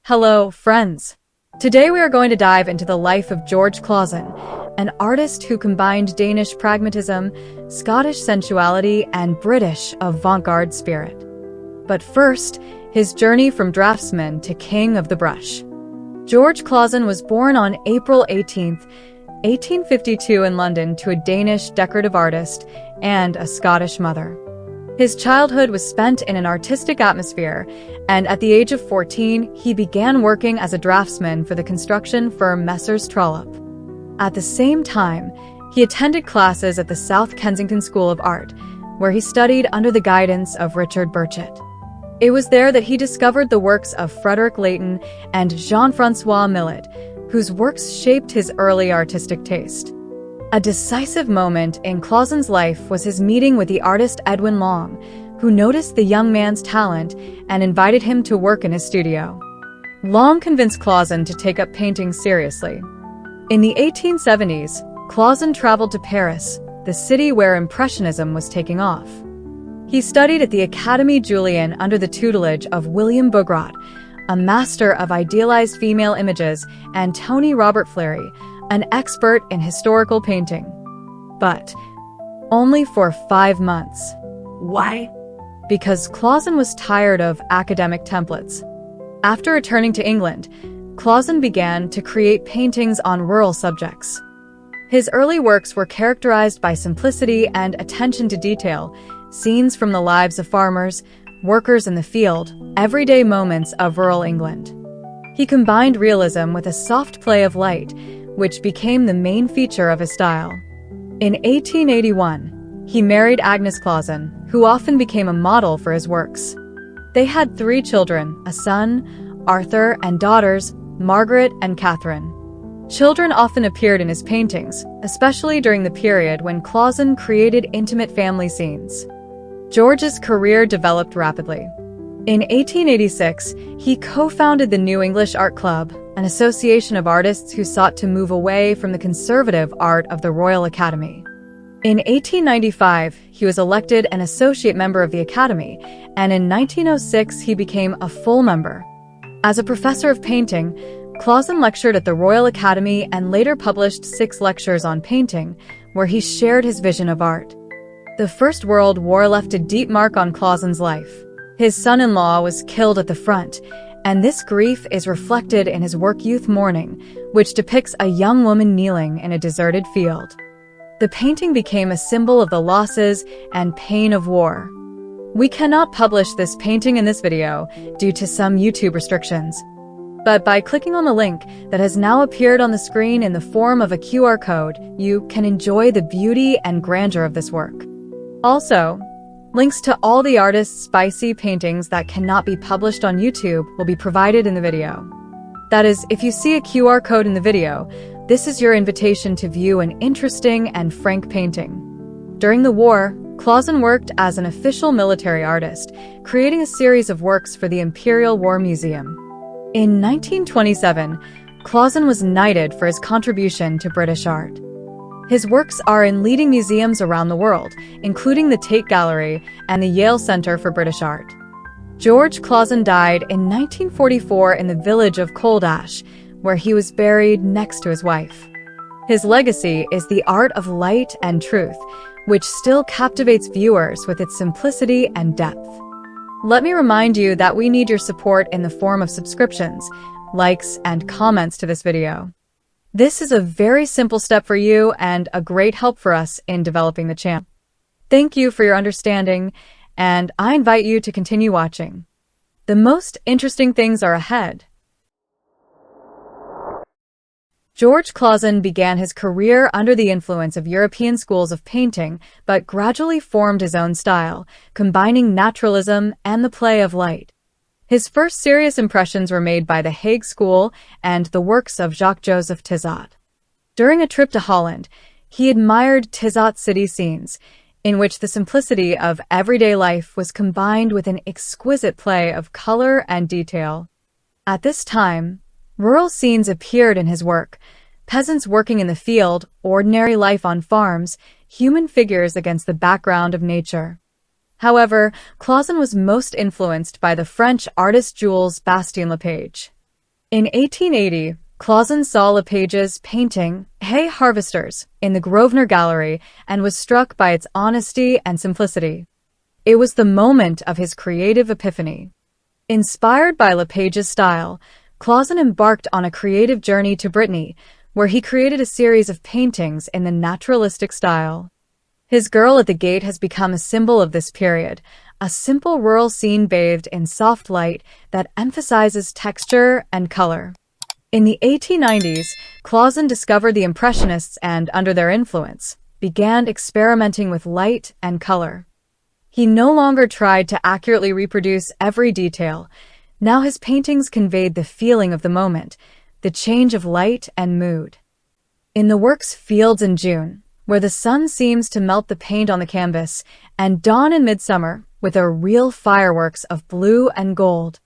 Hello, friends. Today we are going to dive into the life of George Clausen, an artist who combined Danish pragmatism, Scottish sensuality, and British avant-garde spirit. But first, his journey from draftsman to king of the brush. George Clausen was born on April 18, 1852 in London to a Danish decorative artist and a Scottish mother. His childhood was spent in an artistic atmosphere, and at the age of 14, he began working as a draftsman for the construction firm Messrs Trollope. At the same time, he attended classes at the South Kensington School of Art, where he studied under the guidance of Richard Burchett. It was there that he discovered the works of Frederic Leighton and Jean-François Millet, whose works shaped his early artistic taste. A decisive moment in Clausen's life was his meeting with the artist Edwin Long, who noticed the young man's talent and invited him to work in his studio. Long convinced Clausen to take up painting seriously. In the 1870s, Clausen traveled to Paris, the city where Impressionism was taking off. He studied at the Académie Julian under the tutelage of William Bougrot, a master of idealized female images, and Tony Robert-Flérie, an expert in historical painting. But only for 5 months. Why? Because Clausen was tired of academic templates. After returning to England, Clausen began to create paintings on rural subjects. His early works were characterized by simplicity and attention to detail, scenes from the lives of farmers, workers in the field, everyday moments of rural England. He combined realism with a soft play of light, which became the main feature of his style. In 1881, he married Agnes Clausen, who often became a model for his works. They had 3 children, a son, Arthur, and daughters, Margaret and Catherine. Children often appeared in his paintings, especially during the period when Clausen created intimate family scenes. George's career developed rapidly. In 1886, he co-founded the New English Art Club, an association of artists who sought to move away from the conservative art of the Royal Academy. In 1895, he was elected an associate member of the Academy, and in 1906 he became a full member. As a professor of painting, Clausen lectured at the Royal Academy and later published 6 lectures on painting, where he shared his vision of art. The First World War left a deep mark on Clausen's life. His son-in-law was killed at the front, and this grief is reflected in his work Youth Mourning, which depicts a young woman kneeling in a deserted field. The painting became a symbol of the losses and pain of war. We cannot publish this painting in this video due to some YouTube restrictions, but by clicking on the link that has now appeared on the screen in the form of a QR code, you can enjoy the beauty and grandeur of this work. Also, links to all the artist's spicy paintings that cannot be published on YouTube will be provided in the video. That is, if you see a QR code in the video, this is your invitation to view an interesting and frank painting. During the war, Clausen worked as an official military artist, creating a series of works for the Imperial War Museum. In 1927, Clausen was knighted for his contribution to British art. His works are in leading museums around the world, including the Tate Gallery and the Yale Center for British Art. George Clausen died in 1944 in the village of Coldash, where he was buried next to his wife. His legacy is the art of light and truth, which still captivates viewers with its simplicity and depth. Let me remind you that we need your support in the form of subscriptions, likes, and comments to this video. This is a very simple step for you and a great help for us in developing the channel. Thank you for your understanding, and I invite you to continue watching. The most interesting things are ahead. George Clausen began his career under the influence of European schools of painting, but gradually formed his own style, combining naturalism and the play of light. His first serious impressions were made by the Hague School and the works of Jacques-Joseph Tissot. During a trip to Holland, he admired Tissot's city scenes, in which the simplicity of everyday life was combined with an exquisite play of color and detail. At this time, rural scenes appeared in his work: peasants working in the field, ordinary life on farms, human figures against the background of nature. However, Clausen was most influenced by the French artist Jules Bastien-Lepage. In 1880, Clausen saw Lepage's painting, Hay Harvesters, in the Grosvenor Gallery and was struck by its honesty and simplicity. It was the moment of his creative epiphany. Inspired by Lepage's style, Clausen embarked on a creative journey to Brittany, where he created a series of paintings in the naturalistic style. His Girl at the Gate has become a symbol of this period, a simple rural scene bathed in soft light that emphasizes texture and color. In the 1890s, Clausen discovered the Impressionists and, under their influence, began experimenting with light and color. He no longer tried to accurately reproduce every detail. Now his paintings conveyed the feeling of the moment, the change of light and mood. In the works Fields in June, where the sun seems to melt the paint on the canvas, and Dawn in Midsummer, with a real fireworks of blue and gold,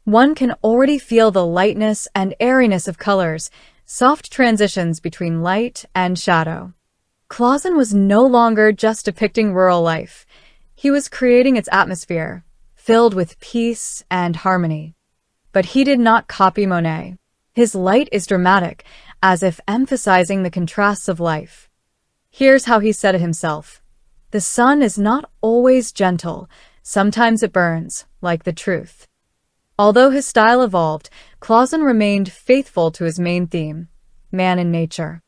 one can already feel the lightness and airiness of colors, soft transitions between light and shadow. Clausen was no longer just depicting rural life. He was creating its atmosphere, filled with peace and harmony. But he did not copy Monet. His light is dramatic, as if emphasizing the contrasts of life. Here's how he said it himself. The sun is not always gentle. Sometimes it burns, like the truth. Although his style evolved, Clausen remained faithful to his main theme, man in nature.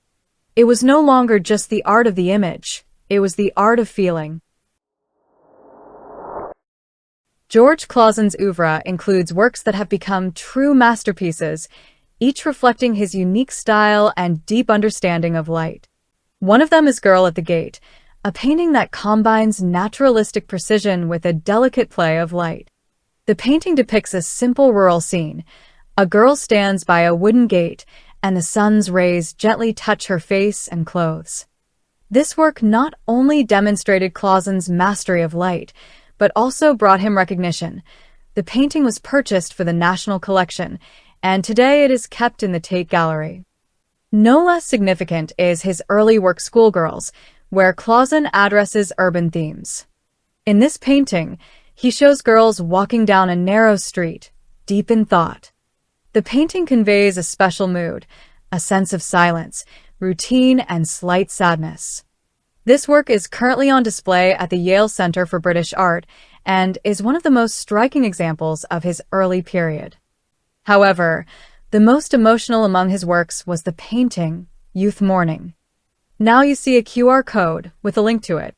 It was no longer just the art of the image, it was the art of feeling. George Clausen's oeuvre includes works that have become true masterpieces, each reflecting his unique style and deep understanding of light. One of them is Girl at the Gate, a painting that combines naturalistic precision with a delicate play of light. The painting depicts a simple rural scene. A girl stands by a wooden gate, and the sun's rays gently touch her face and clothes. This work not only demonstrated Clausen's mastery of light, but also brought him recognition. The painting was purchased for the National Collection, and today it is kept in the Tate Gallery. No less significant is his early work Schoolgirls, where Clausen addresses urban themes. In this painting, he shows girls walking down a narrow street, deep in thought. The painting conveys a special mood, a sense of silence, routine, and slight sadness. This work is currently on display at the Yale Center for British Art and is one of the most striking examples of his early period. However, the most emotional among his works was the painting, Youth Mourning. Now you see a QR code with a link to it.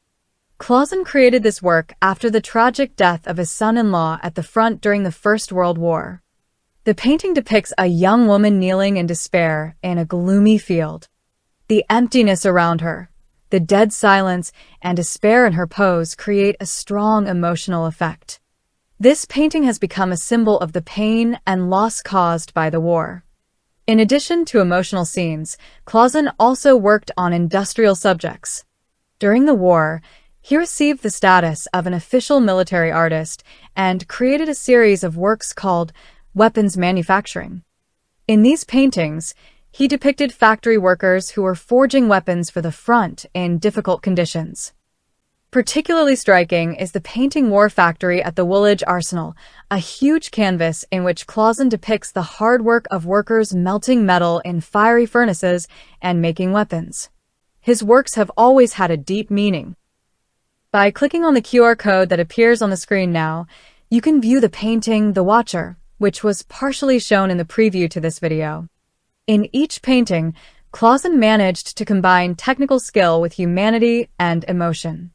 Clausen created this work after the tragic death of his son-in-law at the front during the First World War. The painting depicts a young woman kneeling in despair in a gloomy field. The emptiness around her, the dead silence, and despair in her pose create a strong emotional effect. This painting has become a symbol of the pain and loss caused by the war. In addition to emotional scenes, Clausen also worked on industrial subjects. During the war, he received the status of an official military artist and created a series of works called Weapons Manufacturing. In these paintings, he depicted factory workers who were forging weapons for the front in difficult conditions. Particularly striking is the painting War Factory at the Woolwich Arsenal, a huge canvas in which Clausen depicts the hard work of workers melting metal in fiery furnaces and making weapons. His works have always had a deep meaning. By clicking on the QR code that appears on the screen now, you can view the painting The Watcher, which was partially shown in the preview to this video. In each painting, Clausen managed to combine technical skill with humanity and emotion.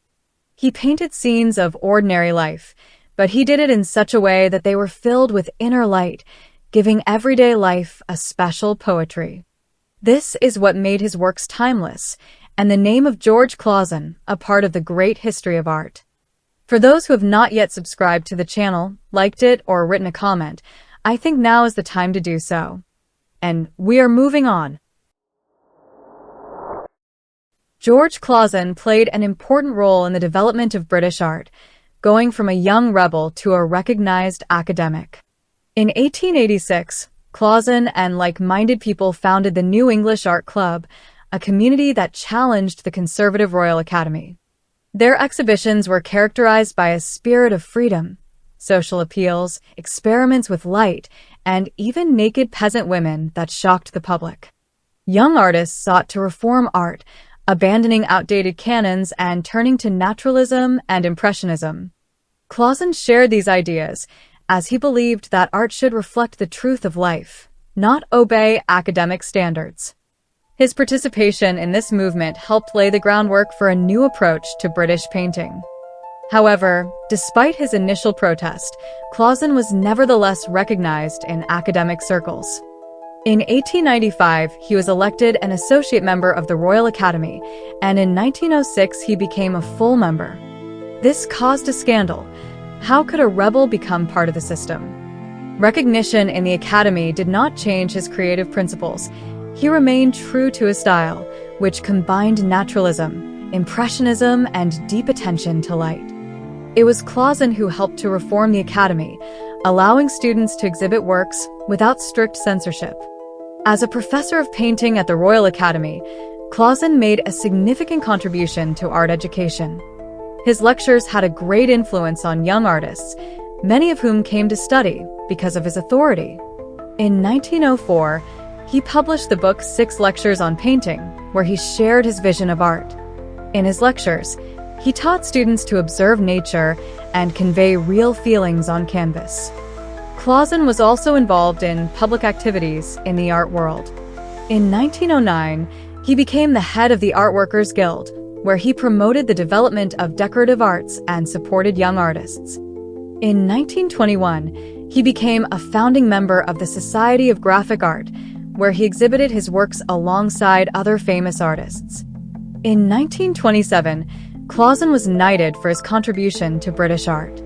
He painted scenes of ordinary life, but he did it in such a way that they were filled with inner light, giving everyday life a special poetry. This is what made his works timeless, and the name of George Clausen a part of the great history of art. For those who have not yet subscribed to the channel, liked it, or written a comment, I think now is the time to do so. And we are moving on. George Clausen played an important role in the development of British art, going from a young rebel to a recognized academic. In 1886, Clausen and like-minded people founded the New English Art Club, a community that challenged the conservative Royal Academy. Their exhibitions were characterized by a spirit of freedom, social appeals, experiments with light, and even naked peasant women that shocked the public. Young artists sought to reform art, abandoning outdated canons and turning to naturalism and Impressionism. Clausen shared these ideas, as he believed that art should reflect the truth of life, not obey academic standards. His participation in this movement helped lay the groundwork for a new approach to British painting. However, despite his initial protest, Clausen was nevertheless recognized in academic circles. In 1895, he was elected an associate member of the Royal Academy, and in 1906 he became a full member. This caused a scandal. How could a rebel become part of the system? Recognition in the Academy did not change his creative principles. He remained true to his style, which combined naturalism, Impressionism, and deep attention to light. It was Clausen who helped to reform the Academy, allowing students to exhibit works without strict censorship. As a professor of painting at the Royal Academy, Clausen made a significant contribution to art education. His lectures had a great influence on young artists, many of whom came to study because of his authority. In 1904, he published the book 6 Lectures on Painting, where he shared his vision of art. In his lectures, he taught students to observe nature and convey real feelings on canvas. Clausen was also involved in public activities in the art world. In 1909, he became the head of the Art Workers Guild, where he promoted the development of decorative arts and supported young artists. In 1921, he became a founding member of the Society of Graphic Art, where he exhibited his works alongside other famous artists. In 1927, Clausen was knighted for his contribution to British art.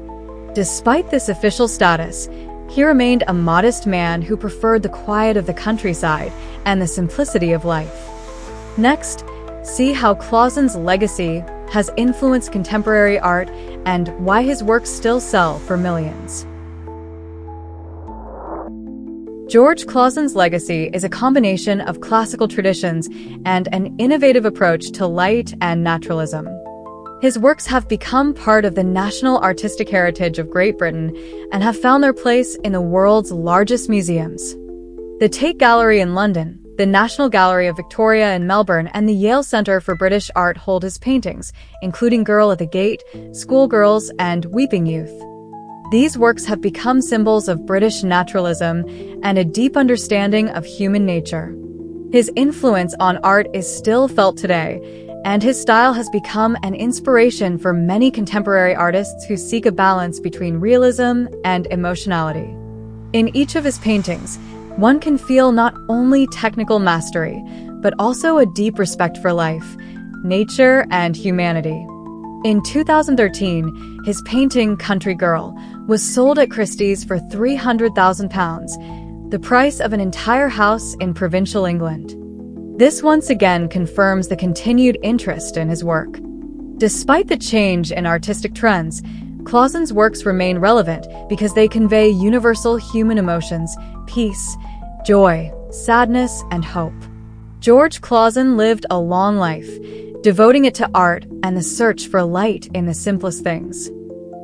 Despite this official status, he remained a modest man who preferred the quiet of the countryside and the simplicity of life. Next, see how Clausen's legacy has influenced contemporary art and why his works still sell for millions. George Clausen's legacy is a combination of classical traditions and an innovative approach to light and naturalism. His works have become part of the national artistic heritage of Great Britain and have found their place in the world's largest museums. The Tate Gallery in London, the National Gallery of Victoria in Melbourne, and the Yale Centre for British Art hold his paintings, including Girl at the Gate, Schoolgirls, and Weeping Youth. These works have become symbols of British naturalism and a deep understanding of human nature. His influence on art is still felt today, and his style has become an inspiration for many contemporary artists who seek a balance between realism and emotionality. In each of his paintings, one can feel not only technical mastery, but also a deep respect for life, nature, and humanity. In 2013, his painting Country Girl was sold at Christie's for £300,000, the price of an entire house in provincial England. This once again confirms the continued interest in his work. Despite the change in artistic trends, Clausen's works remain relevant because they convey universal human emotions, peace, joy, sadness, and hope. George Clausen lived a long life, devoting it to art and the search for light in the simplest things.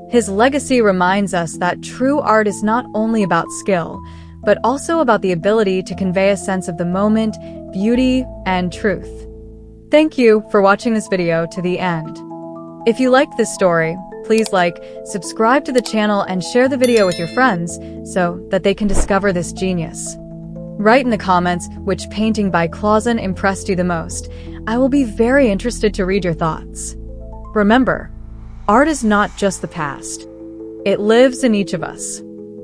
His legacy reminds us that true art is not only about skill, but also about the ability to convey a sense of the moment, beauty, and truth. Thank you for watching this video to the end. If you liked this story, please like, subscribe to the channel, and share the video with your friends so that they can discover this genius. Write in the comments which painting by Clausen impressed you the most. I will be very interested to read your thoughts. Remember, art is not just the past. It lives in each of us.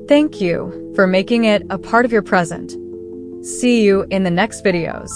Thank you for making it a part of your present. See you in the next videos.